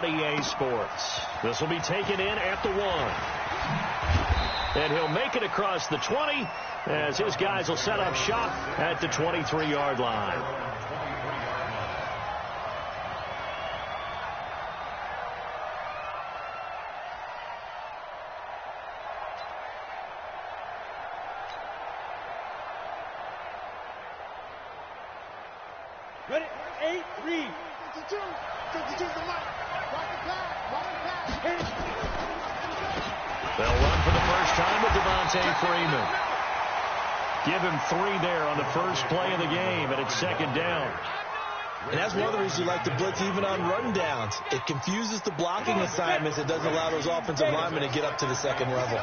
on EA Sports. This will be taken in at the 1. And he'll make it across the 20 as his guys will set up shop at the 23-yard line. Ready? 8-3. 52 the line. Walk the pass. They'll run for the first time with Devontae Freeman. Give him 3 there on the first play of the game, and it's second down. And that's one of the reasons you like to blitz even on run downs. It confuses the blocking assignments. It doesn't allow those offensive linemen to get up to the second level.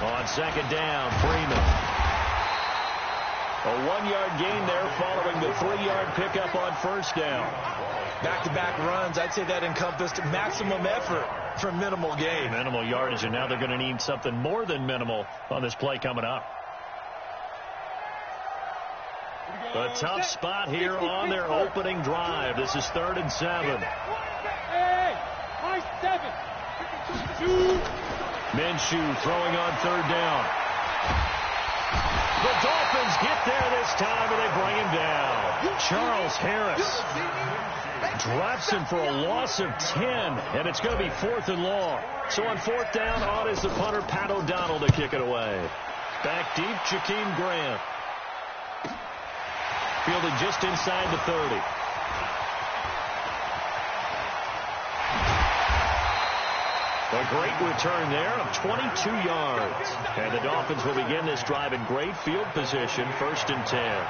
On second down, Freeman. A 1-yard gain there following the 3-yard pickup on first down. Back-to-back runs, I'd say that encompassed maximum effort for minimal gain. Minimal yardage, and now they're going to need something more than minimal on this play coming up. A tough spot here on their opening drive. This is 3rd and 7. Hey, high 7. 2. Minshew throwing on 3rd down. The Dolphins get there this time, and they bring him down. Charles Harris drops him for a loss of 10, and it's going to be 4th and long. So on 4th down, on is the punter, Pat O'Donnell, to kick it away. Back deep, Jakeem Grant. Fielded just inside the 30. A great return there of 22 yards. And the Dolphins will begin this drive in great field position, 1st and 10.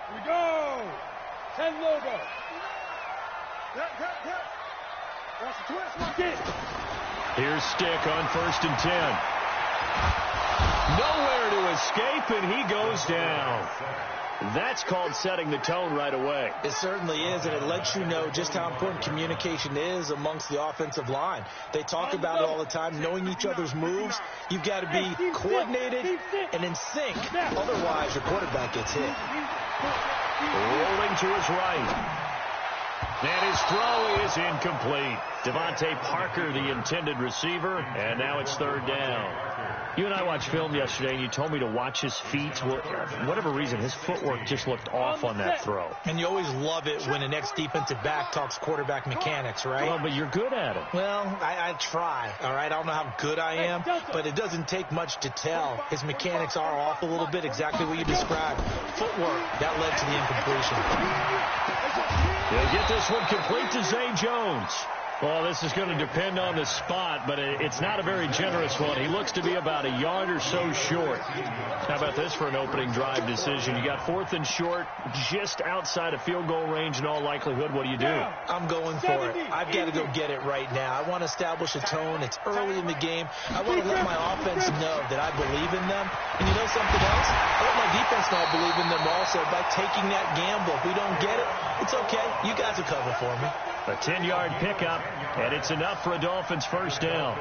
Here we go. 10 logo. Watch the twist. Watch it. Here's Stick on 1st and 10. Nowhere to escape, and he goes down. That's called setting the tone right away. It certainly is, and it lets you know just how important communication is amongst the offensive line. They talk about it all the time, knowing each other's moves. You've got to be coordinated and in sync. Otherwise, your quarterback gets hit. Rolling to his right. And his throw is incomplete. Devontae Parker, the intended receiver, and now it's 3rd down. You and I watched film yesterday, and you told me to watch his feet. Well, for whatever reason, his footwork just looked off on that throw. And you always love it when an ex-defensive back talks quarterback mechanics, right? Well, but you're good at it. Well, I try, all right? I don't know how good I am, but it doesn't take much to tell. His mechanics are off a little bit, exactly what you described. Footwork, that led to the incompletion. They'll get this one complete to Zay Jones. Well, this is going to depend on the spot, but it's not a very generous one. He looks to be about a yard or so short. How about this for an opening drive decision? You got 4th and short, just outside of field goal range in all likelihood. What do you do? I'm going for it. I've got to go get it right now. I want to establish a tone. It's early in the game. I want to let my offense know that I believe in them. And you know something else? I let my defense know I believe in them also by taking that gamble. If we don't get it, it's okay. You guys will cover for me. A 10-yard pickup, and it's enough for a Dolphins 1st down.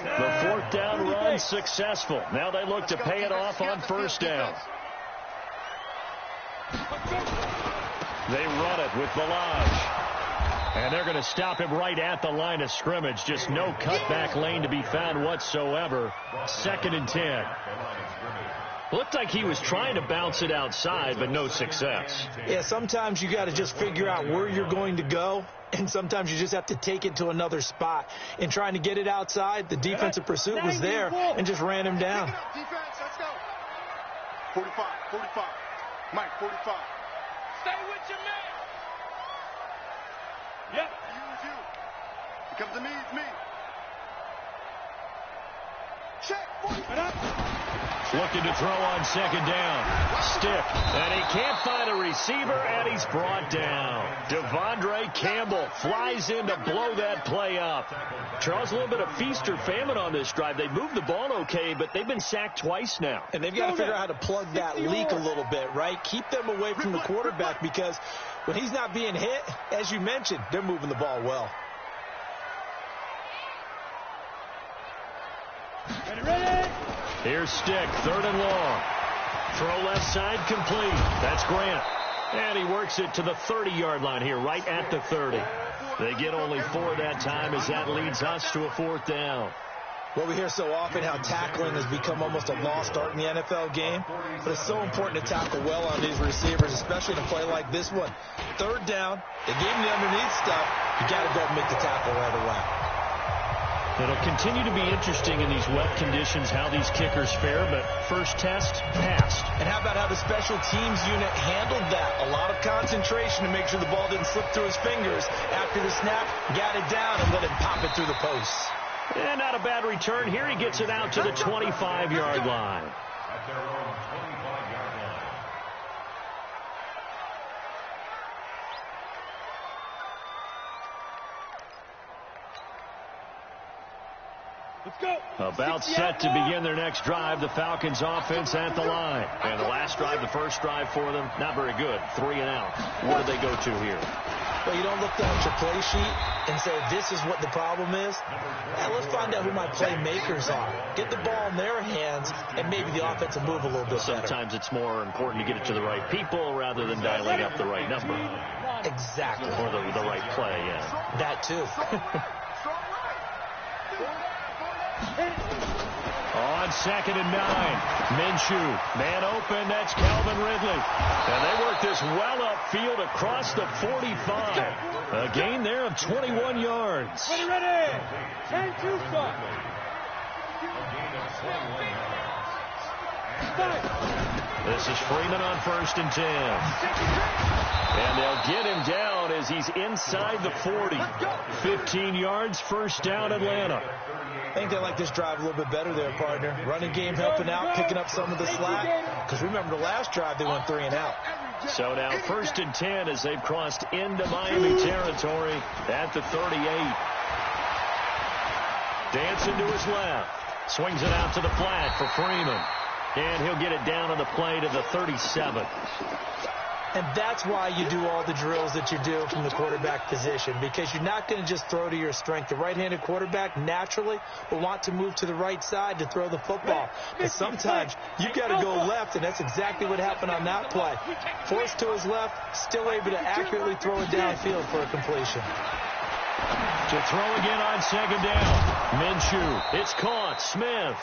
The 4th down run successful. Now they look to pay it off on 1st down. They run it with Balaj. And they're going to stop him right at the line of scrimmage. Just no cutback lane to be found whatsoever. 2nd and 10. Looked like he was trying to bounce it outside, but no success. Yeah, sometimes you got to just figure out where you're going to go, and sometimes you just have to take it to another spot. In trying to get it outside, the defensive pursuit was there and just ran him down. Defense, let's go. 45. Mike, 45. Stay with your man. Yep. You. It comes to me, it's me. Check. 45. Looking to throw on second down. Stick. And he can't find a receiver, and he's brought down. Devondre Campbell flies in to blow that play up. Charles, a little bit of feast or famine on this drive. They moved the ball okay, but they've been sacked twice now. And they've got to figure out how to plug that leak a little bit, right? Keep them away from the quarterback, because when he's not being hit, as you mentioned, they're moving the ball well. Ready? Here's Stick, third and long. Throw left side, complete. That's Grant. And he works it to the 30-yard line here, right at the 30. They get only 4 that time, as that leads us to a 4th down. Well, we hear so often how tackling has become almost a lost art in the NFL game, but it's so important to tackle well on these receivers, especially in a play like this one. 3rd down, they gave him the underneath stuff. You got to go and make the tackle right away. It'll continue to be interesting in these wet conditions how these kickers fare, but first test, passed. And how about how the special teams unit handled that? A lot of concentration to make sure the ball didn't slip through his fingers. After the snap, got it down and let him pop it through the posts. And not a bad return here. He gets it out to the 25-yard line. Let's go. About set to begin their next drive. The Falcons offense at the line. And the last drive, the first drive for them, not very good. 3 and out. What do they go to here? Well, you don't look down at your play sheet and say, this is what the problem is. Let's find out who my playmakers are. Get the ball in their hands, and maybe the offense will move a little bit better. Sometimes it's more important to get it to the right people rather than dialing up the right number. Exactly. Or the right play, yeah. That, too. On 2nd and 9, Minshew, man open, that's Calvin Ridley. And they work this well upfield across the 45. A gain there of 21 yards. Ready? 10-2 start. This is Freeman on 1st and 10. And they'll get him down as he's inside the 40. 15 yards, first down, Atlanta. I think they like this drive a little bit better there, partner. Running game helping out, picking up some of the slack. Because remember, the last drive, they went 3 and out. So now 1st and 10 as they've crossed into Miami territory at the 38. Dancing to his left. Swings it out to the flat for Freeman. And he'll get it down on the play to the 37. And that's why you do all the drills that you do from the quarterback position, because you're not going to just throw to your strength. The right-handed quarterback naturally will want to move to the right side to throw the football. But sometimes you've got to go left, and that's exactly what happened on that play. Forced to his left, still able to accurately throw it downfield for a completion. To throw again on 2nd down. Minshew, it's caught. Smith.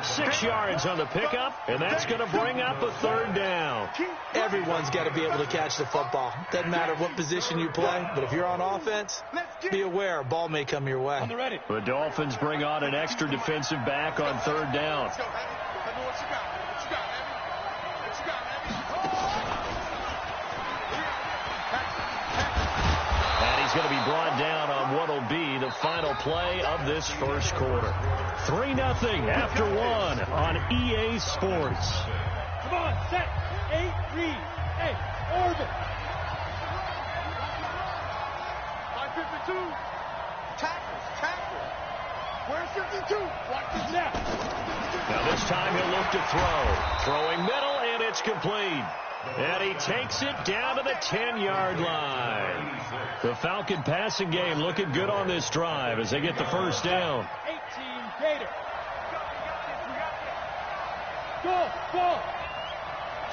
6 yards on the pickup, and that's going to bring up a 3rd down. Everyone's got to be able to catch the football. Doesn't matter what position you play, but if you're on offense, be aware a ball may come your way. The Dolphins bring on an extra defensive back on 3rd down. Going to be brought down on what will be the final play of this first quarter. 3-0 after 1 on EA Sports. Come on, set, 8-3, hey, orbit. 552. Tackle. Where's 52? Watch the snap. Now this time he'll look to throw. Throwing middle, and it's complete. And he takes it down to the 10-yard line. The Falcon passing game looking good on this drive as they get the first down. 18 Gator. Go.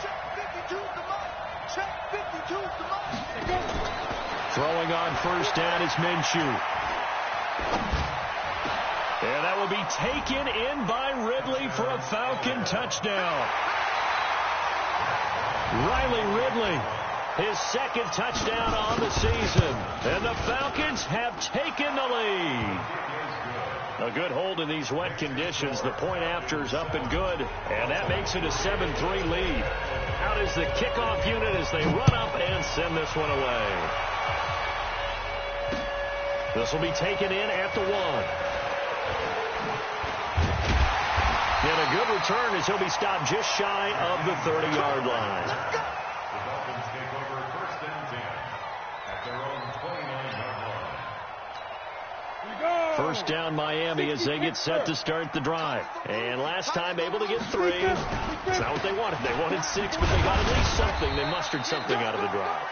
Check 52 the mark. Check 52 the mark. Throwing on first down is Minshew. And that will be taken in by Ridley for a Falcon touchdown. Riley Ridley, his 2nd touchdown on the season. And the Falcons have taken the lead. A good hold in these wet conditions. The point after's up and good. And that makes it a 7-3 lead. Out is the kickoff unit as they run up and send this one away. This will be taken in at the 1. And a good return as he'll be stopped just shy of the 30-yard line. The Dolphins take over first and 10 at their own 29-yard line. First down Miami as they get set to start the drive. And last time able to get 3. It's not what they wanted. They wanted 6, but they got at least something. They mustered something out of the drive.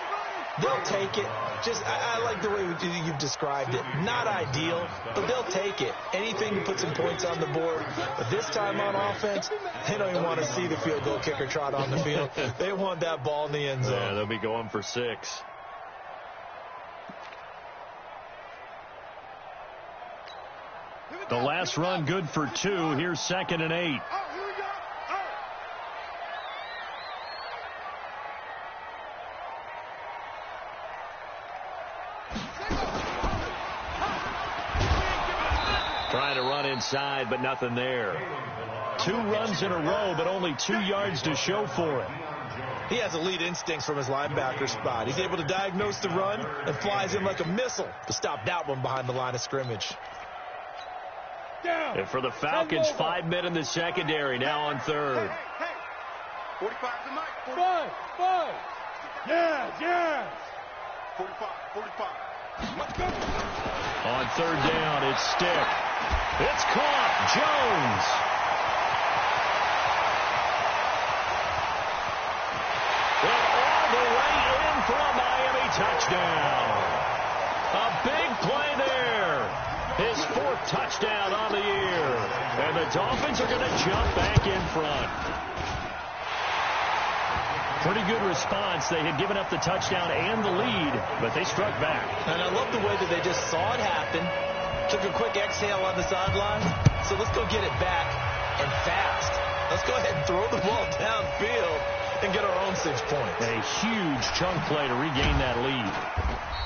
They'll take it. I like the way you've described it. Not ideal, but they'll take it. Anything to put some points on the board. But this time on offense, they don't even want to see the field goal kicker trot on the field. They want that ball in the end zone. Yeah, they'll be going for 6. The last run good for 2. Here's 2nd and 8. Trying to run inside, but nothing there. 2 runs in a row, but only 2 yards to show for it. He has elite instincts from his linebacker spot. He's able to diagnose the run and flies in like a missile to stop that one behind the line of scrimmage. And for the Falcons, 5 men in the secondary, now on 3rd. Hey, 45 to Mike. 5. Yeah. 45. On 3rd down, it's Stick. It's caught. Jones. And all the way in for a Miami touchdown. A big play there. His 4th touchdown on the year. And the Dolphins are going to jump back in front. Pretty good response. They had given up the touchdown and the lead, but they struck back. And I love the way that they just saw it happen, took a quick exhale on the sideline. So let's go get it back and fast. Let's go ahead and throw the ball downfield and get our own 6 points. A huge chunk play to regain that lead.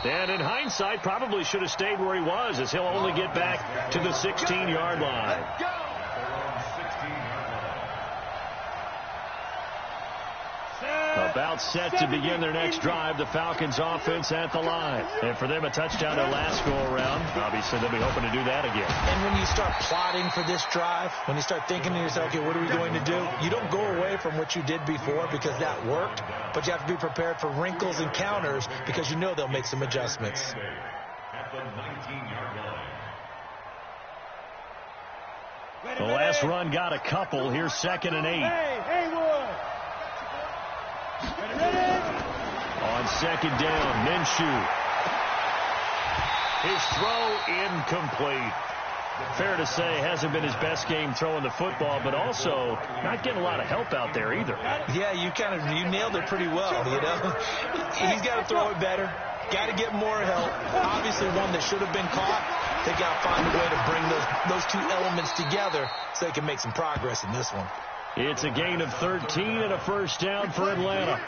And in hindsight, probably should have stayed where he was, as he'll only get back to the 16-yard line. About set to begin their next drive, the Falcons offense at the line. And for them, a touchdown their last go-around. Obviously, they'll be hoping to do that again. And when you start plotting for this drive, when you start thinking to yourself, okay, what are we going to do? You don't go away from what you did before because that worked, but you have to be prepared for wrinkles and counters because you know they'll make some adjustments. At the 19-yard line. The last run got a couple. Here's 2nd and 8. Haywood. On 2nd down, Minshew. His throw incomplete. Fair to say, hasn't been his best game throwing the football, but also not getting a lot of help out there either. Yeah, you nailed it pretty well, you know. He's got to throw it better. Got to get more help. Obviously one that should have been caught. They got to find a way to bring those 2 elements together so they can make some progress in this one. It's a gain of 13 and a first down for Atlanta.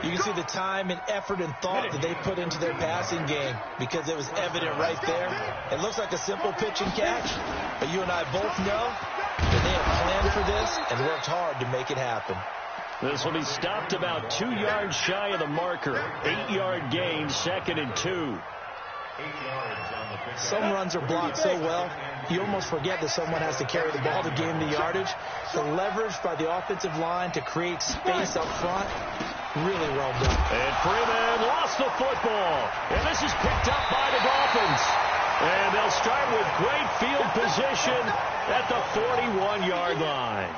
You can see the time and effort and thought that they put into their passing game because it was evident right there. It looks like a simple pitch and catch, but you and I both know that they have planned for this and worked hard to make it happen. This will be stopped about 2 yards shy of the marker. 8-yard gain, 2nd and 2. Some runs are blocked so well, you almost forget that someone has to carry the ball to gain the yardage. The leverage by the offensive line to create space up front, really well done. And Freeman lost the football. And this is picked up by the Dolphins. And they'll start with great field position at the 41-yard line.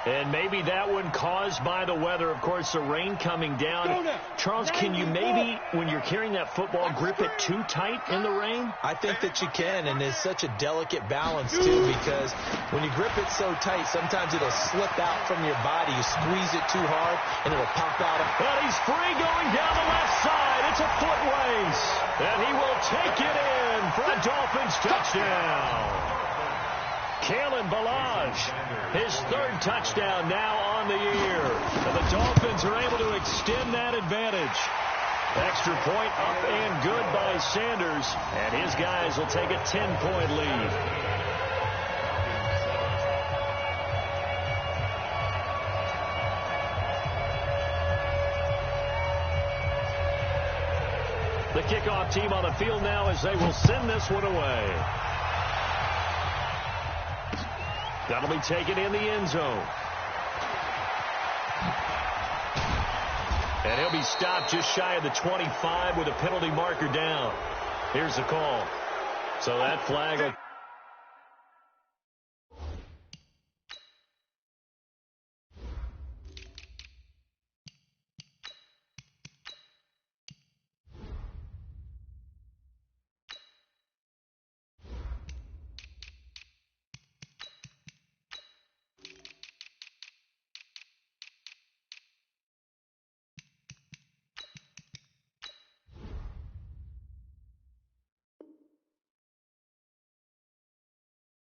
And maybe that one caused by the weather. Of course, the rain coming down. Charles, can you maybe, when you're carrying that football, grip it too tight in the rain? I think that you can, and it's such a delicate balance, too, because when you grip it so tight, sometimes it'll slip out from your body. You squeeze it too hard, and it'll pop out. But he's free going down the left side. It's a foot race. And he will take it in for a Dolphins touchdown. Kalen Ballage, his 3rd touchdown now on the year. And the Dolphins are able to extend that advantage. Extra point up and good by Sanders. And his guys will take a 10-point lead. The kickoff team on the field now as they will send this one away. That'll be taken in the end zone. And he'll be stopped just shy of the 25 with a penalty marker down. Here's the call. So that flag will...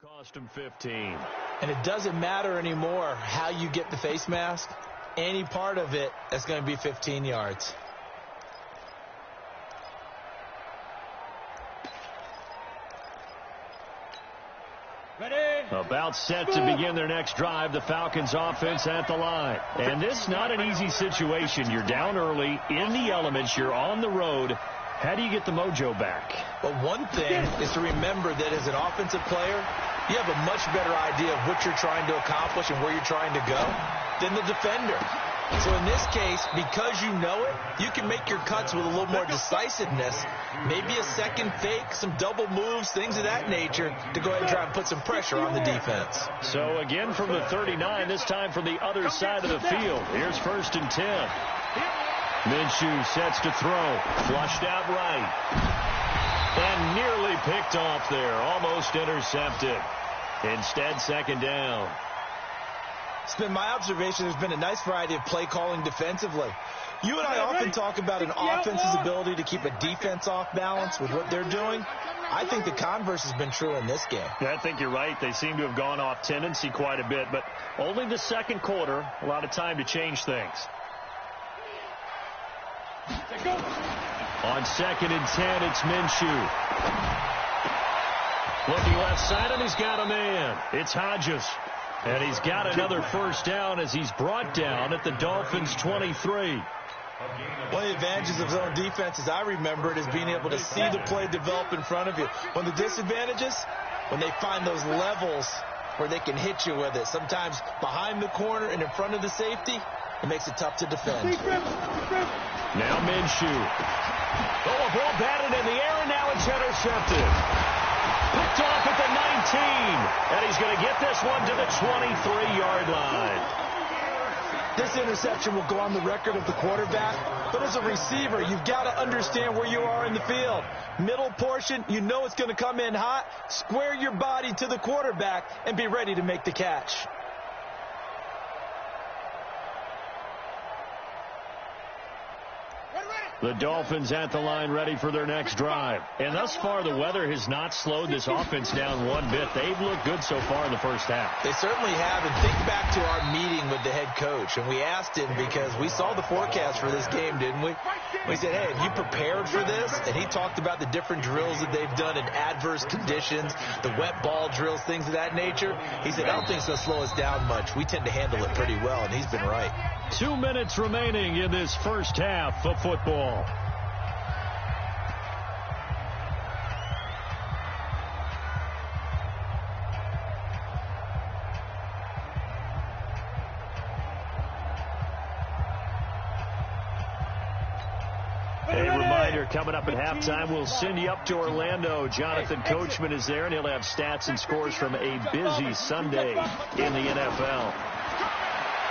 Cost him 15. And it doesn't matter anymore how you get the face mask. Any part of it, that's going to be 15 yards. Ready. About set to begin their next drive, the Falcons offense at the line. And this not an easy situation. You're down early, in the elements, you're on the road. How do you get the mojo back? Well, one thing is to remember that as an offensive player, you have a much better idea of what you're trying to accomplish and where you're trying to go than the defender. So in this case, because you know it, you can make your cuts with a little more decisiveness, maybe a second fake, some double moves, things of that nature, to go ahead and try and put some pressure on the defense. So again from the 39, this time from the other side of the field. Here's 1st and 10. Minshew sets to throw. Flushed out right. And nearly picked off there. Almost intercepted. Instead, 2nd down. It's been my observation there's been a nice variety of play calling defensively. You and I often talk about an offense's ability to keep a defense off balance with what they're doing. I think the converse has been true in this game. Yeah, I think you're right. They seem to have gone off tendency quite a bit, but only the second quarter, a lot of time to change things. On 2nd and 10, it's Minshew. Looking left side, and he's got a man. It's Hodges. And he's got another 1st down as he's brought down at the Dolphins' 23. One of the advantages of zone defense, as I remember it, is being able to see the play develop in front of you. One of the disadvantages, when they find those levels where they can hit you with it, sometimes behind the corner and in front of the safety, it makes it tough to defend. Now Minshew. Oh, a ball batted in the air, and now it's intercepted. Picked off at the 19, and he's going to get this one to the 23-yard line. This interception will go on the record of the quarterback, but as a receiver, you've got to understand where you are in the field. Middle portion, you know it's going to come in hot. Square your body to the quarterback and be ready to make the catch. The Dolphins at the line ready for their next drive. And thus far, the weather has not slowed this offense down one bit. They've looked good so far in the first half. They certainly have. And think back to our meeting with the head coach. And we asked him because we saw the forecast for this game, didn't we? We said, hey, have you prepared for this? And he talked about the different drills that they've done in adverse conditions, the wet ball drills, things of that nature. He said, I don't think it's going to slow us down much. We tend to handle it pretty well, and he's been right. 2 minutes remaining in this first half of football. Coming up at halftime, we'll send you up to Orlando. Jonathan Coachman is there, and he'll have stats and scores from a busy Sunday in the NFL.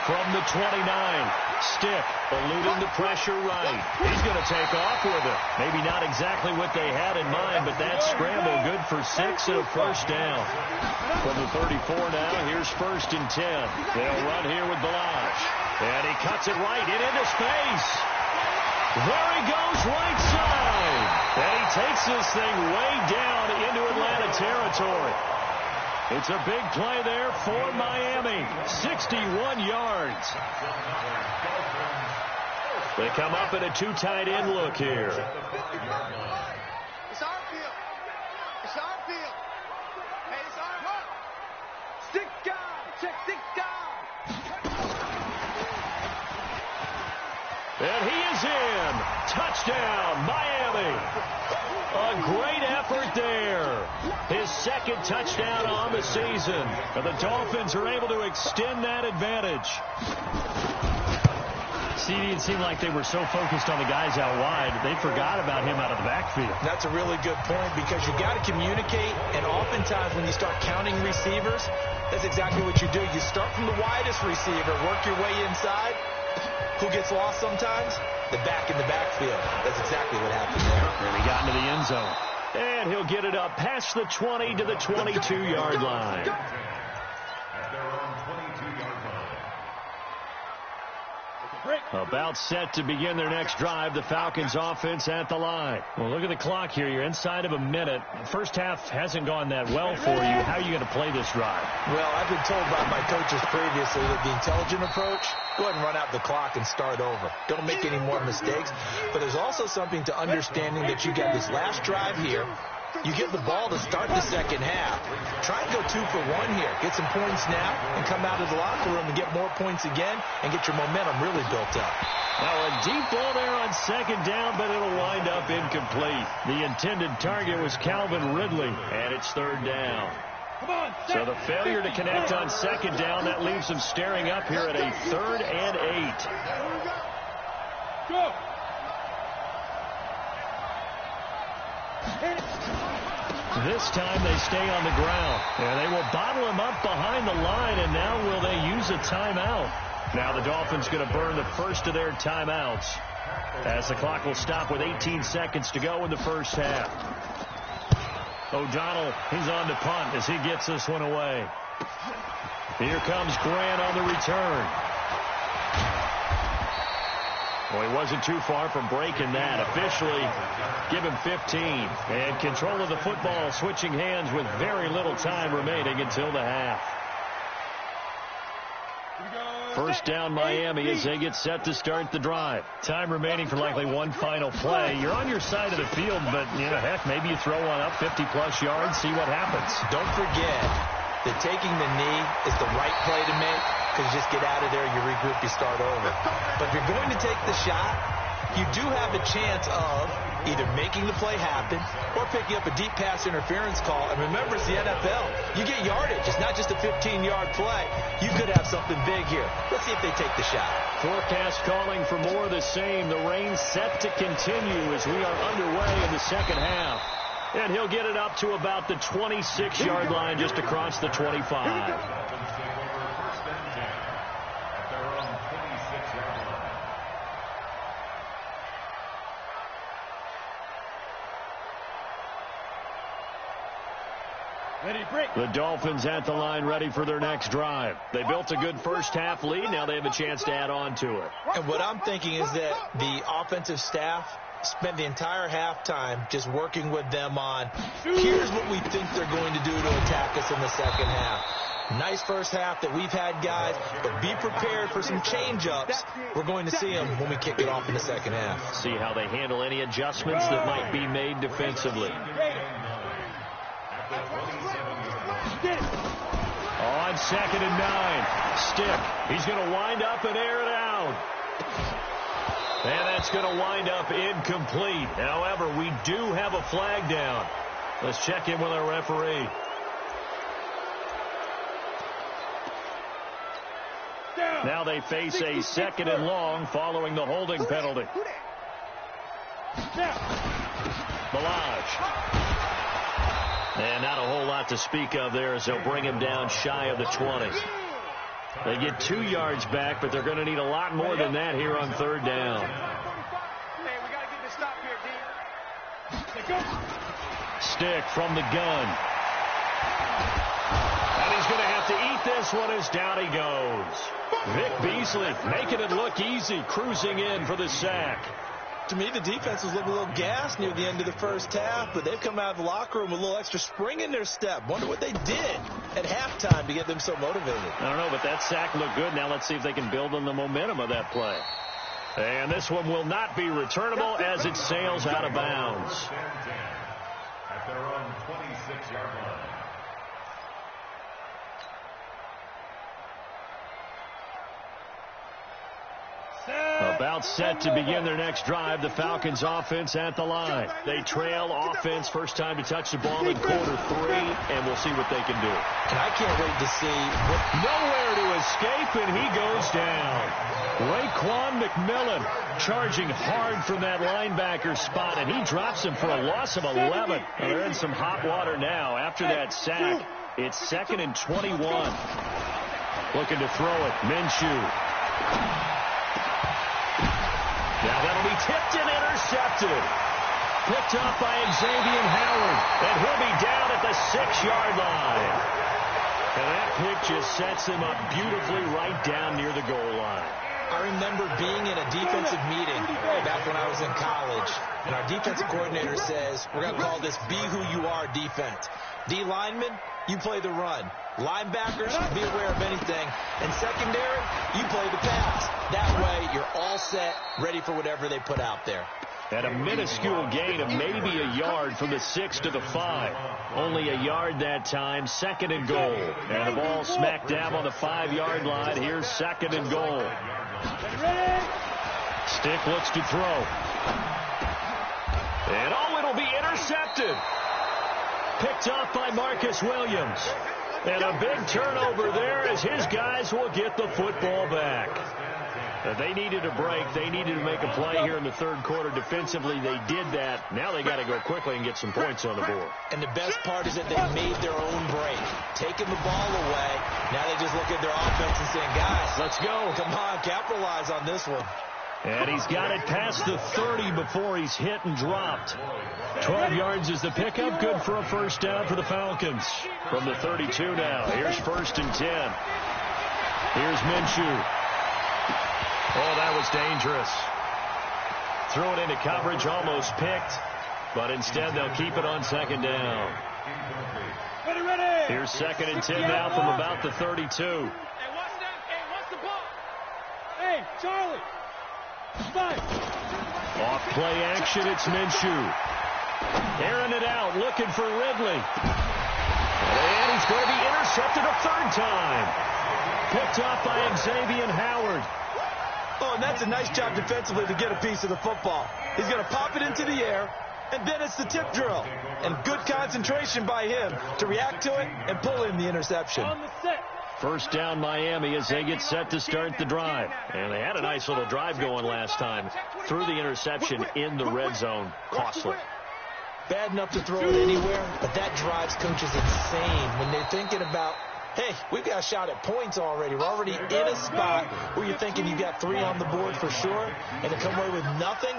From the 29, Stick eluding the pressure right. He's going to take off with it. Maybe not exactly what they had in mind, but that scramble good for 6 and a 1st down. From the 34 now, here's 1st and 10. They'll run here with Balaj. And he cuts it right into space. There he goes, right side. And he takes this thing way down into Atlanta territory. It's a big play there for Miami. 61 yards. They come up in a 2 tight end look here. It's our field. It's our field. Hey, it's our field. Stick down. Check, stick down. And And he is in. Touchdown, Miami. A great effort there. His second touchdown on the season. And the Dolphins are able to extend that advantage. It seemed like they were so focused on the guys out wide, they forgot about him out of the backfield. That's a really good point because you got to communicate, and oftentimes when you start counting receivers, that's exactly what you do. You start from the widest receiver, work your way inside. Who gets lost sometimes? The back in the backfield. That's exactly what happened there. And he got into the end zone. And he'll get it up past the 20 to the 22-yard line. At their own 22-yard line. About set to begin their next drive. The Falcons offense at the line. Well, look at the clock here. You're inside of a minute. First half hasn't gone that well for you. How are you going to play this drive? Well, I've been told by my coaches previously that the intelligent approach, go ahead and run out the clock and start over. Don't make any more mistakes. But there's also something to understanding that you got this last drive here. You get the ball to start the second half. Try and go 2 for 1 here. Get some points now and come out of the locker room and get more points again and get your momentum really built up. Now a deep ball there on second down, but it'll wind up incomplete. The intended target was Calvin Ridley, and it's third down. So the failure to connect on second down, that leaves them staring up here at a 3rd and 8. Go! This time they stay on the ground, and they will bottle him up behind the line, and now will they use a timeout? Now the Dolphins going to burn the first of their timeouts as the clock will stop with 18 seconds to go in the first half. O'Donnell, he's on to punt as he gets this one away. Here comes Grant on the return. Well, he wasn't too far from breaking that. Officially, give him 15. And control of the football switching hands with very little time remaining until the half. First down Miami as they get set to start the drive. Time remaining for likely one final play. You're on your side of the field, but, heck, maybe you throw one up 50-plus yards, see what happens. Don't forget that taking the knee is the right play to make. Because you just get out of there, you regroup, you start over. But if you're going to take the shot, you do have a chance of either making the play happen or picking up a deep pass interference call. And remember, it's the NFL. You get yardage. It's not just a 15-yard play. You could have something big here. Let's see if they take the shot. Forecast calling for more of the same. The rain set to continue as we are underway in the second half. And he'll get it up to about the 26-yard line just across the 25. The Dolphins at the line ready for their next drive. They built a good first half lead. Now they have a chance to add on to it. And what I'm thinking is that the offensive staff spend the entire halftime just working with them on, here's what we think they're going to do to attack us in the second half. Nice first half that we've had, guys, but be prepared for some change-ups. We're going to see them when we kick it off in the second half. See how they handle any adjustments that might be made defensively. On 2nd and 9, Stick. He's going to wind up and air it out. And that's going to wind up incomplete. However, we do have a flag down. Let's check in with our referee. Now they face a 2nd and long following the holding penalty. Balaj. And not a whole lot to speak of there as they'll bring him down shy of the 20. They get 2 yards back, but they're going to need a lot more than that here on 3rd down. Hey, we got to get this stop here, D. Stick from the gun. And he's going to have to eat this one as down he goes. Vic Beasley making it look easy, cruising in for the sack. To me, the defense was looking a little gassed near the end of the first half, but they've come out of the locker room with a little extra spring in their step. Wonder what they did at halftime to get them so motivated. I don't know, but that sack looked good. Now let's see if they can build on the momentum of that play. And this one will not be returnable as it sails out of bounds. At their own 26-yard line. About set to begin their next drive. The Falcons offense at the line. They trail offense. First time to touch the ball in quarter 3, and we'll see what they can do. And I can't wait to see nowhere to escape, and he goes down. Raekwon McMillan charging hard from that linebacker spot, and he drops him for a loss of 11. And they're in some hot water now. After that sack, it's 2nd and 21. Looking to throw it. Minshew. Now that'll be tipped and intercepted. Picked up by Xavier Howard. And he'll be down at the 6-yard line. And that pick just sets him up beautifully right down near the goal line. I remember being in a defensive meeting back when I was in college, and our defensive coordinator says, we're going to call this be who you are defense. D linemen, you play the run. Linebackers, be aware of anything. And secondary, you play the pass. That way, you're all set, ready for whatever they put out there. At a minuscule gain of maybe a yard from the 6 to the 5. Only a yard that time, 2nd and goal. And the ball smack dab on the 5-yard line. Here's 2nd and goal. Stick looks to throw. And it'll be intercepted. Picked off by Marcus Williams. And a big turnover there as his guys will get the football back. They needed a break. They needed to make a play here in the 3rd quarter. Defensively, they did that. Now they got to go quickly and get some points on the board. And the best part is that they made their own break. Taking the ball away. Now they just look at their offense and saying, guys, let's go. Come on, capitalize on this one. And he's got it past the 30 before he's hit and dropped. 12 yards is the pickup. Good for a first down for the Falcons. From the 32 now. Here's 1st and 10. Here's Minshew. Oh, that was dangerous. Threw it into coverage, almost picked. But instead, they'll keep it on 2nd down. Here's 2nd and 10 now from about the 32. Hey, what's the ball? Hey, Charlie. Off play action, it's Minshew. Airing it out, looking for Ridley. And he's going to be intercepted a 3rd time. Picked off by Xavier Howard. Oh, and that's a nice job defensively to get a piece of the football. He's going to pop it into the air, and then it's the tip drill. And good concentration by him to react to it and pull in the interception. First down Miami as they get set to start the drive. And they had a nice little drive going last time. Threw the interception in the red zone. Costly. Bad enough to throw it anywhere, but that drives coaches insane when they're thinking about, hey, we've got a shot at points already. We're already in a spot where you're thinking you got 3 on the board for sure, and to come away with nothing,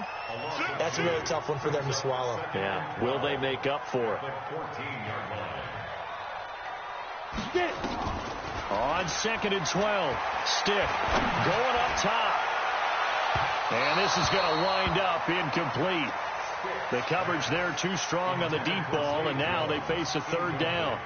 that's a really tough one for them to swallow. Yeah, will they make up for it? On 2nd and 12, Stick going up top. And this is going to wind up incomplete. The coverage there too strong on the deep ball, and now they face a 3rd down.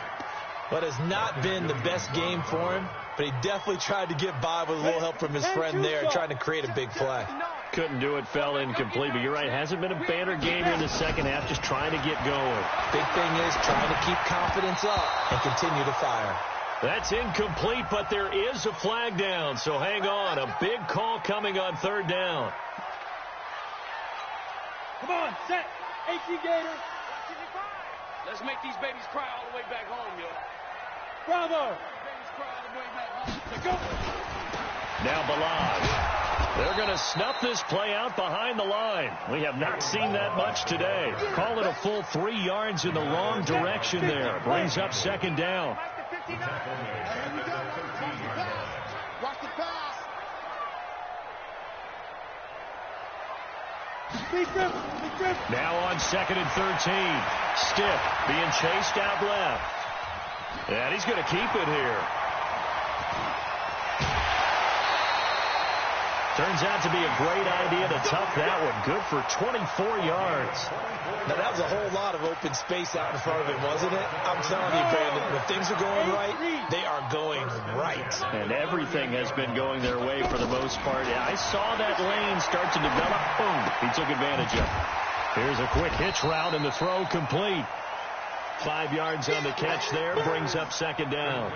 But it's not been the best game for him, but he definitely tried to get by with a little help from his friend there, trying to create a big play. Couldn't do it, fell incomplete, but you're right, hasn't been a banner game here in the 2nd half, just trying to get going. Big thing is trying to keep confidence up and continue to fire. That's incomplete, but there is a flag down, so hang on. A big call coming on 3rd down. Come on, set. HE Gator. Let's make these babies cry all the way back home, yo. Bravo. Babies cry all the way back home. Let's go. Now Balaj. They're going to snuff this play out behind the line. We have not seen that much today. Call it a full 3 yards in the wrong direction there. Brings up 2nd down. Watch the pass. Now on 2nd and 13. Stiff being chased out left. And he's going to keep it here. Turns out to be a great idea to tough that one. Good for 24 yards. Now, that was a whole lot of open space out in front of him, wasn't it? I'm telling you, Brandon, when things are going right, they are going right. And everything has been going their way for the most part. I saw that lane start to develop. Boom. He took advantage of it. Here's a quick hitch route, and the throw complete. 5 yards on the catch there, brings up second down.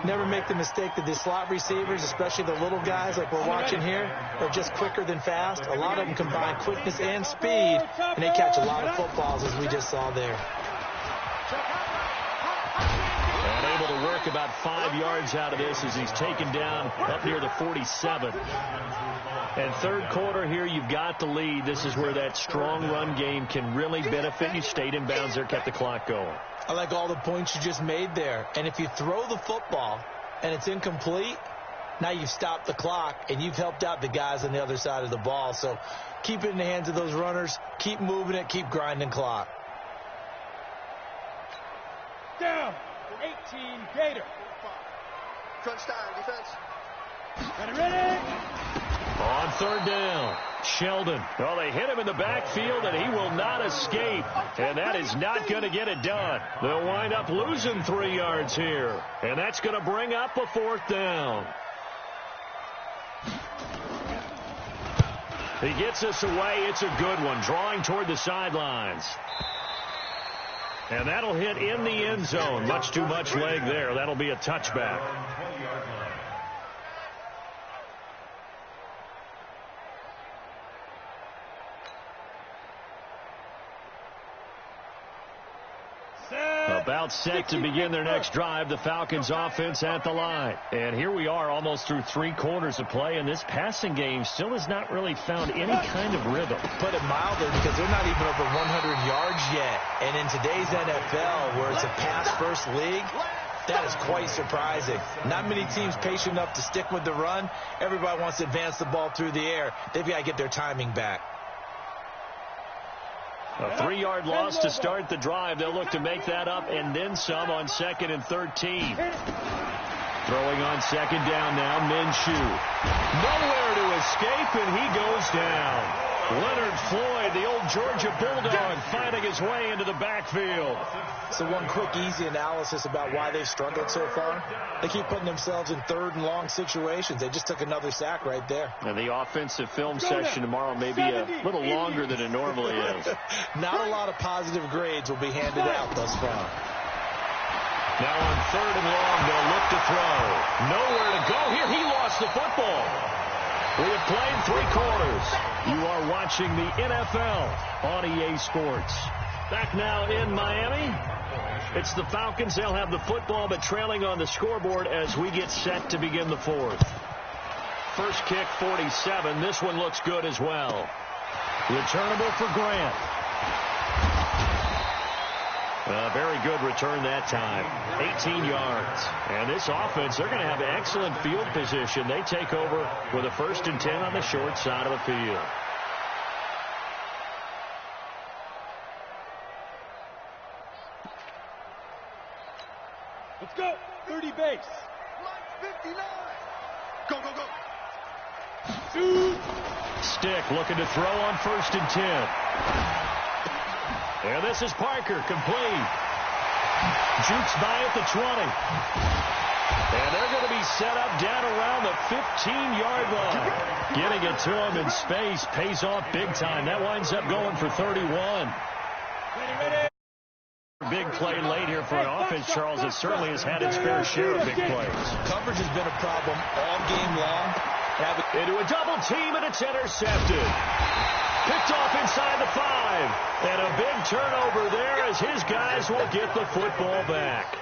Never make the mistake that the slot receivers, especially the little guys like we're watching here, are just quicker than fast. A lot of them combine quickness and speed, and they catch a lot of footballs, as we just saw there. And able to work about 5 yards out of this as he's taken down up near the 47. And third quarter here, you've got the lead. This is where that strong run game can really benefit you. Stayed in bounds there, kept the clock going. I like all the points you just made there. And if you throw the football and it's incomplete, now you've stopped the clock and you've helped out the guys on the other side of the ball. So keep it in the hands of those runners. Keep moving it. Keep grinding clock. Down. 18, Gator. Crunch time, defense. Ready. On third down, Sheldon. Well, they hit him in the backfield, and he will not escape. And that is not going to get it done. They'll wind up losing 3 yards here. And that's going to bring up a fourth down. He gets us away. It's a good one, drawing toward the sidelines. And that'll hit in the end zone. Much too much leg there. That'll be a touchback. About set to begin their next drive. The Falcons offense at the line. And here we are almost through 3 quarters of play, and this passing game still has not really found any kind of rhythm. Put it milder, because they're not even over 100 yards yet. And in today's NFL, where it's a pass-first league, that is quite surprising. Not many teams patient enough to stick with the run. Everybody wants to advance the ball through the air. They've got to get their timing back. A 3-yard loss to start the drive. They'll look to make that up and then some on 2nd and 13. Throwing on 2nd down now, Minshew. Nowhere to escape, and he goes down. Leonard Floyd, the old Georgia Bulldog, finding his way into the backfield. So one quick, easy analysis about why they've struggled so far. They keep putting themselves in 3rd and long situations. They just took another sack right there. And the offensive film session tomorrow may be a little longer than it normally is. Not a lot of positive grades will be handed out thus far. Now on 3rd and long, they'll look to throw. Nowhere to go here. He lost the football. We have played 3 quarters. You are watching the NFL on EA Sports. Back now in Miami. It's the Falcons. They'll have the football, but trailing on the scoreboard as we get set to begin the 4th. First kick, 47. This one looks good as well. Returnable for Grant. Very good return that time. 18 yards. And this offense, they're going to have excellent field position. They take over with a 1st and 10 on the short side of the field. Let's go. 30 base. 59. Go, go, go. Stick looking to throw on 1st and 10. And this is Parker, complete. Jukes by at the 20. And they're going to be set up down around the 15-yard line. Getting it to him in space pays off big time. That winds up going for 31. Big play late here for an offense, Charles. It certainly has had its fair share of big plays. Coverage has been a problem all game long. Into a double team, and it's intercepted. Picked off inside the 5. And a big turnover there as his guys will get the football back.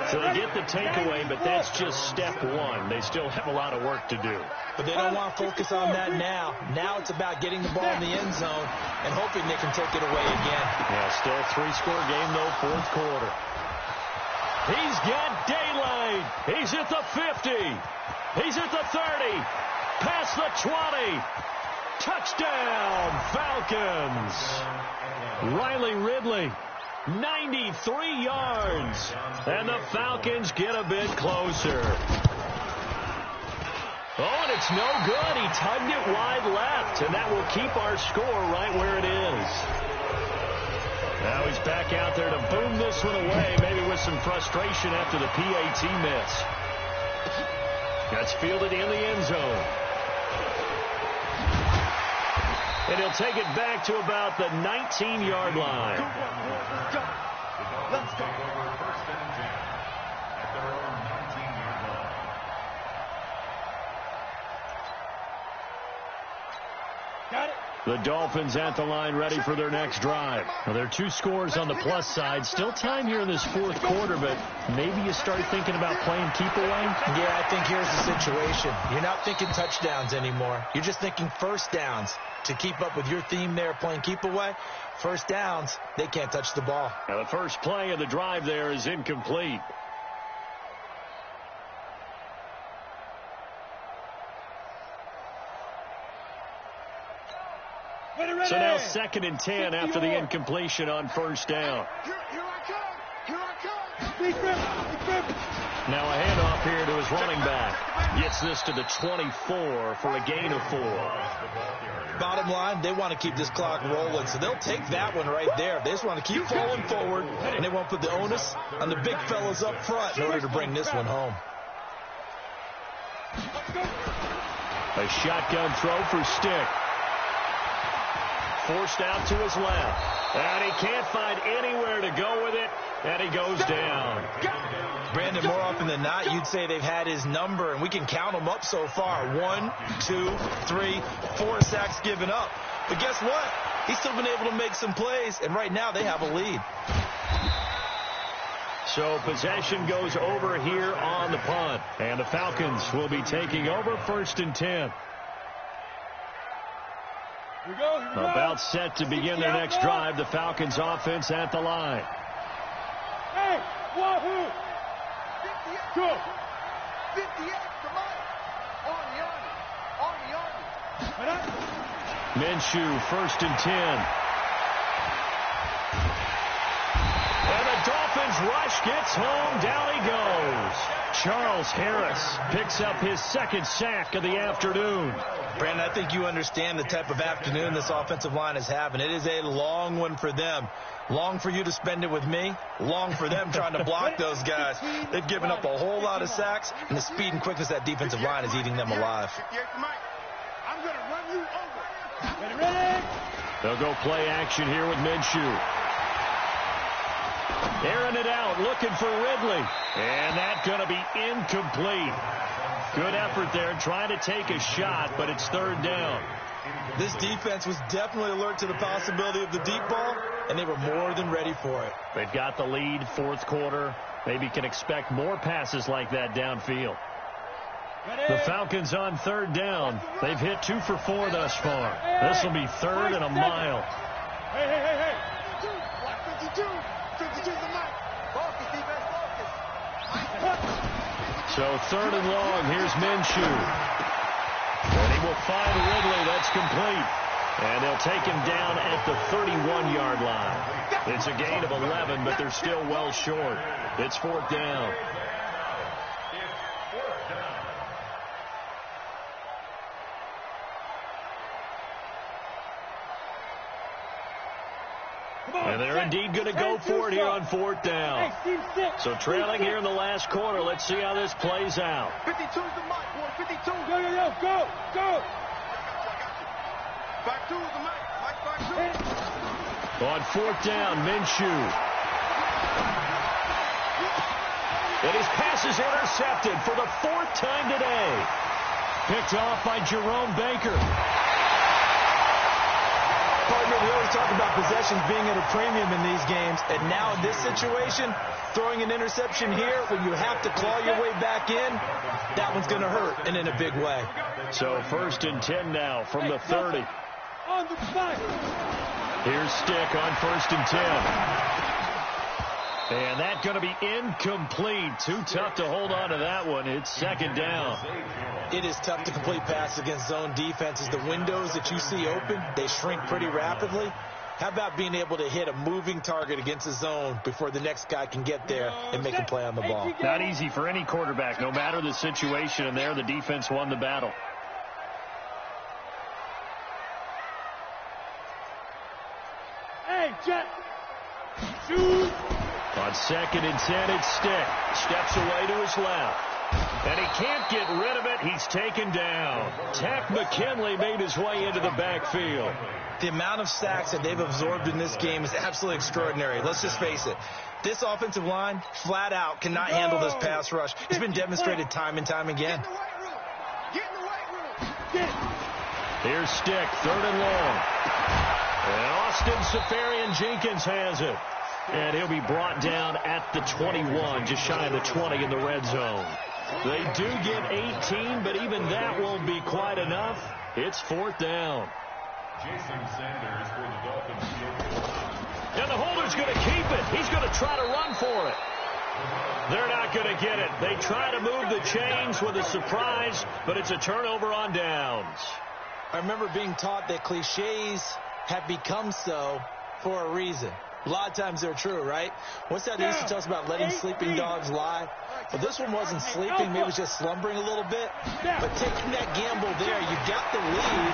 So they get the takeaway, but that's just step 1. They still have a lot of work to do. But they don't want to focus on that now. Now it's about getting the ball in the end zone and hoping they can take it away again. Yeah, still 3-score game, though, 4th quarter. He's got daylight. He's at the 50. He's at the 30. Past the 20. Touchdown, Falcons. Riley Ridley, 93 yards. And the Falcons get a bit closer. Oh, and it's no good. He tugged it wide left, and that will keep our score right where it is. Now he's back out there to boom this one away, maybe with some frustration after the PAT miss. That's fielded in the end zone. And he'll take it back to about the 19-yard line. Let's go. First and 10 at their own 19-yard line. Got it. The Dolphins at the line ready for their next drive. Well, there are 2 scores on the plus side. Still time here in this fourth quarter, but maybe you start thinking about playing keep away? Yeah, I think here's the situation. You're not thinking touchdowns anymore. You're just thinking first downs. To keep up with your theme there, playing keep away, first downs, they can't touch the ball. Now, the first play of the drive there is incomplete. So now 2nd and 10 after the incompletion on first down. Here I come. Here I come. Big grip. Now a handoff here to his running back. Gets this to the 24 for a gain of 4. Bottom line, they want to keep this clock rolling, so they'll take that one right there. They just want to keep falling forward, and they won't put the onus on the big fellas up front in order to bring this one home. A shotgun throw for Stick. Forced out to his left. And he can't find anywhere to go with it, and he goes down. Brandon, more often than not, you'd say they've had his number, and we can count them up so far. 1, 2, 3, 4 sacks given up. But guess what? He's still been able to make some plays, and right now they have a lead. So possession goes over here on the punt, and the Falcons will be taking over 1st and 10. Here we go. About set to begin their next drive. The Falcons offense at the line. Hey, wahoo! 58. 58. Come on. On the army. Minshew, 1st and 10. And the Dolphins rush gets home. Down he goes. Charles Harris picks up his 2nd sack of the afternoon. Brandon, I think you understand the type of afternoon this offensive line is having. It is a long one for them. Long for you to spend it with me. Long for them trying to block those guys. They've given up a whole lot of sacks, and the speed and quickness of that defensive line is eating them alive. I'm going to run you over. Ready? They'll go play action here with Minshew. Airing it out, looking for Ridley. And that's going to be incomplete. Good effort there, trying to take a shot, but it's 3rd down. This defense was definitely alert to the possibility of the deep ball, and they were more than ready for it. They've got the lead, 4th quarter. Maybe can expect more passes like that downfield. The Falcons on 3rd down. They've hit 2 for 4 thus far. This will be 3rd and a mile. Hey. 52. 52 the mic. Focus, defense, focus. So 3rd and long. Here's Minshew. And he will find Ridley. That's complete. And they'll take him down at the 31-yard line. It's a gain of 11, but they're still well short. It's 4th down. And they're indeed going to go for it here on 4th down. So trailing here in the last quarter. Let's see how this plays out. 52's the mic, boy. 52. Go. Back 2's the mic. Mike, back 2. On 4th down, Minshew. And his pass is intercepted for the 4th time today. Picked off by Jerome Baker. Partner, we always talk about possessions being at a premium in these games, and now in this situation, throwing an interception here when you have to claw your way back in, that one's going to hurt, and in a big way. So 1st and 10 now from the 30. On the back. Here's Stick on 1st and 10. And that's going to be incomplete. Too tough to hold on to that one. It's 2nd down. It is tough to complete passes against zone defenses. The windows that you see open, they shrink pretty rapidly. How about being able to hit a moving target against a zone before the next guy can get there and make a play on the ball? Not easy for any quarterback, no matter the situation. And there, the defense won the battle. Hey, Jet. Shoot. On 2nd and 10, it's Stick. Steps away to his left. And he can't get rid of it. He's taken down. Tack McKinley made his way into the backfield. The amount of sacks that they've absorbed in this game is absolutely extraordinary. Let's just face it. This offensive line, flat out, cannot handle this pass rush. It's been demonstrated time and time again. Get in the weight room. Here's Stick, 3rd and long. And Austin Safarian-Jenkins has it. And he'll be brought down at the 21, just shy of the 20 in the red zone. They do get 18, but even that won't be quite enough. It's 4th down. Jason Sanders for the Dolphins. And the holder's going to keep it. He's going to try to run for it. They're not going to get it. They try to move the chains with a surprise, but it's a turnover on downs. I remember being taught that cliches have become so for a reason. A lot of times they're true, right? What's that they used to tell us about letting sleeping dogs lie? Well, this one wasn't sleeping. Maybe it was just slumbering a little bit. But taking that gamble there, you got the lead.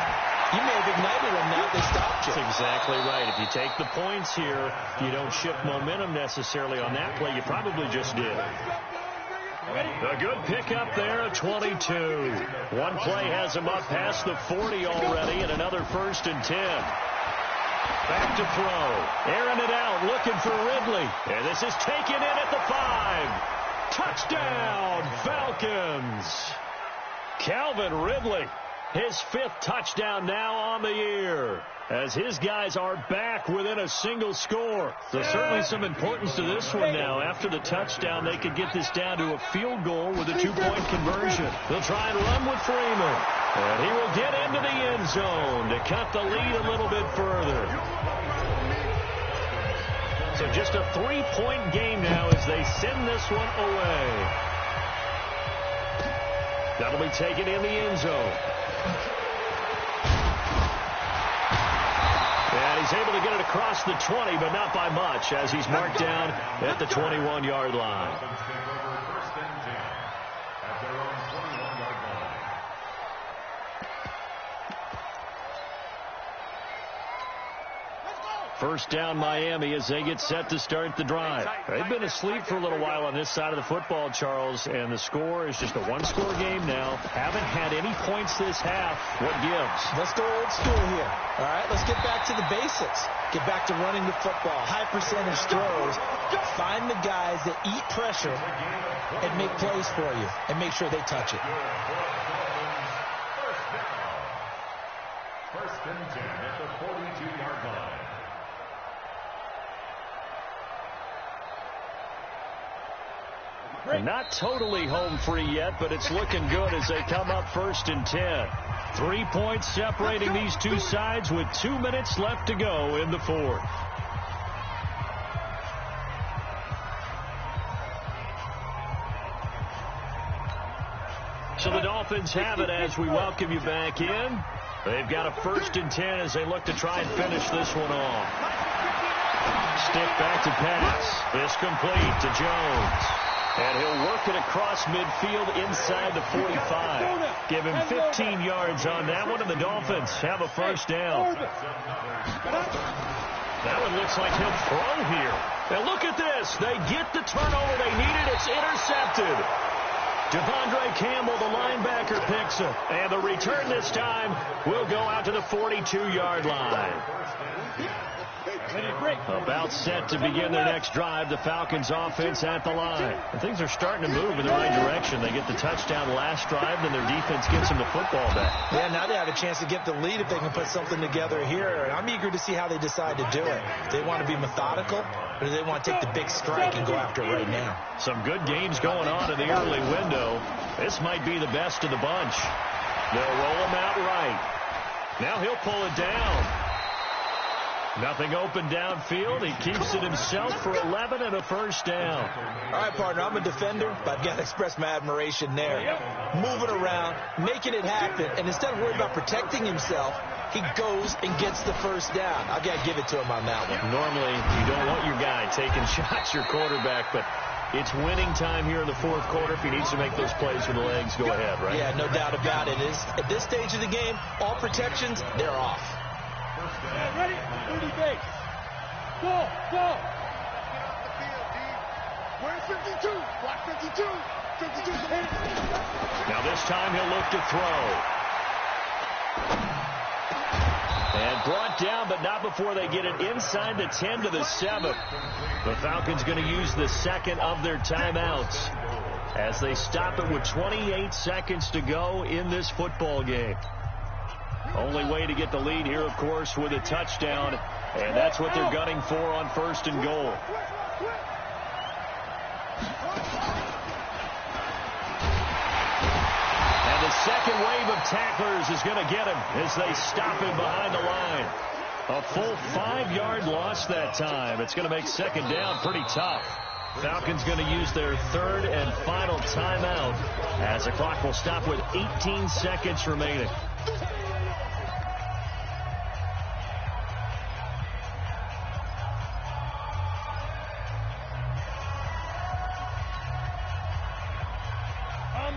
You may have ignited them now. They stopped you. That's exactly right. If you take the points here, you don't shift momentum necessarily on that play. You probably just did. A good pickup there at 22. One play has him up past the 40 already, and another 1st and 10. Back to throw. Airing it out, looking for Ridley. And this is taken in at the 5. Touchdown, Falcons. Calvin Ridley, his 5th touchdown now on the year, as his guys are back within a single score. So certainly some importance to this one now. After the touchdown, they could get this down to a field goal with a 2-point conversion. They'll try and run with Freeman. And he will get into the end zone to cut the lead a little bit further. So just a 3-point game now as they send this one away. That'll be taken in the end zone. And he's able to get it across the 20, but not by much, as he's marked down at the 21-yard line. First down, Miami, as they get set to start the drive. They've been asleep for a little while on this side of the football, Charles, and the score is just a 1-score game now. Haven't had any points this half. What gives? Let's go old school here. All right, let's get back to the basics. Get back to running the football, high percentage throws. Find the guys that eat pressure and make plays for you and make sure they touch it. First and 10 at the 42-yard line. Not totally home free yet, but it's looking good as they come up 1st and 10. 3 points separating these two sides with 2 minutes left to go in the 4th. So the Dolphins have it as we welcome you back in. They've got a 1st and 10 as they look to try and finish this one off. Stick back to pass. This complete to Jones. And he'll work it across midfield inside the 45. Give him 15 yards on that one, and the Dolphins have a 1st down. That one looks like he'll throw here. And look at this. They get the turnover they needed. It's intercepted. Devondre Campbell, the linebacker, picks it. And the return this time will go out to the 42-yard line. About set to begin their next drive. The Falcons offense at the line. And things are starting to move in the right direction. They get the touchdown last drive, then their defense gets them the football back. Yeah, now they have a chance to get the lead if they can put something together here. I'm eager to see how they decide to do it. Do they want to be methodical, or do they want to take the big strike and go after it right now? Some good games going on in the early window. This might be the best of the bunch. They'll roll him out right. Now he'll pull it down. Nothing open downfield. He keeps it himself for 11 and a 1st down. All right, partner, I'm a defender, but I've got to express my admiration there. Moving around, making it happen, and instead of worrying about protecting himself, he goes and gets the 1st down. I've got to give it to him on that one. Normally, you don't want your guy taking shots, your quarterback, but it's winning time here in the 4th quarter. If he needs to make those plays with the legs, go ahead, right? Yeah, no doubt about it. At this stage of the game, all protections, they're off. Ready? 30 base. Go, go. Get off the field, D. We're 52. Block 52. Now this time he'll look to throw. And brought down, but not before they get it inside the 10 to the 7. The Falcons going to use the second of their timeouts as they stop it with 28 seconds to go in this football game. Only way to get the lead here, of course, with a touchdown, and that's what they're gunning for on 1st and goal. And the second wave of tacklers is going to get him as they stop him behind the line. A full 5-yard loss that time. It's going to make second down pretty tough. Falcons going to use their third and final timeout as the clock will stop with 18 seconds remaining.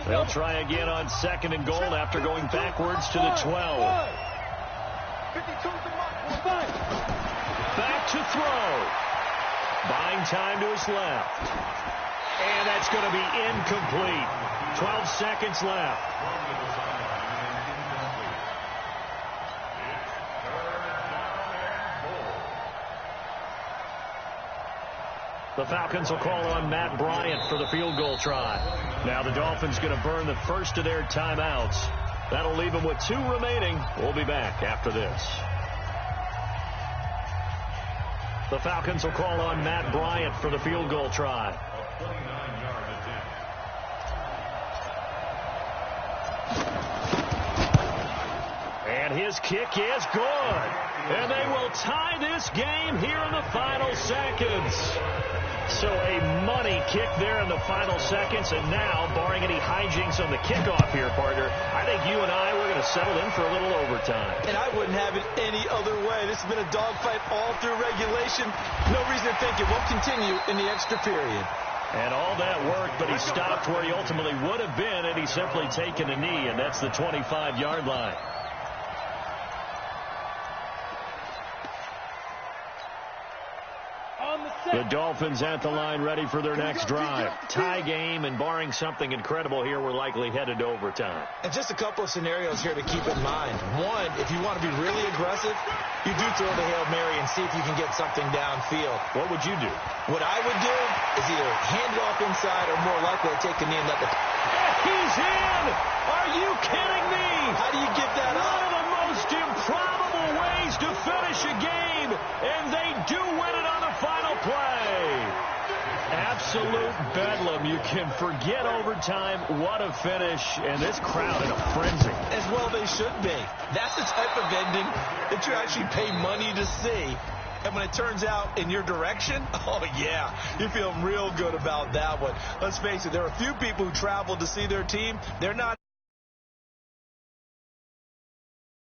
They'll try again on 2nd and goal after going backwards to the 12. Back to throw. Buying time to his left. And that's going to be incomplete. 12 seconds left. The Falcons will call on Matt Bryant for the field goal try. Now the Dolphins going to burn the first of their timeouts. That'll leave them with 2 remaining. We'll be back after this. The Falcons will call on Matt Bryant for the field goal try. And his kick is good. And they will tie this game here in the final seconds. So a money kick there in the final seconds. And now, barring any hijinks on the kickoff here, partner, I think you and I, we're going to settle in for a little overtime. And I wouldn't have it any other way. This has been a dogfight all through regulation. No reason to think it won't continue in the extra period. And all that worked, but he stopped where he ultimately would have been, and he's simply taken a knee, and that's the 25-yard line. The Dolphins at the line ready for their next drive. Tie game, and barring something incredible here, we're likely headed to overtime. And just a couple of scenarios here to keep in mind. One, if you want to be really aggressive, you do throw the Hail Mary and see if you can get something downfield. What would you do? What I would do is either hand it off inside or more likely to take the knee and let the... He's in! Are you kidding me? How do you get that up? One of the most improbable ways to finish a game, and they do win it on the final play. Absolute bedlam. You can forget overtime. What a finish, and this crowd in a frenzy. As well they should be. That's the type of ending that you actually pay money to see. And when it turns out in your direction, oh, yeah, you feel real good about that one. Let's face it, there are a few people who travel to see their team. They're not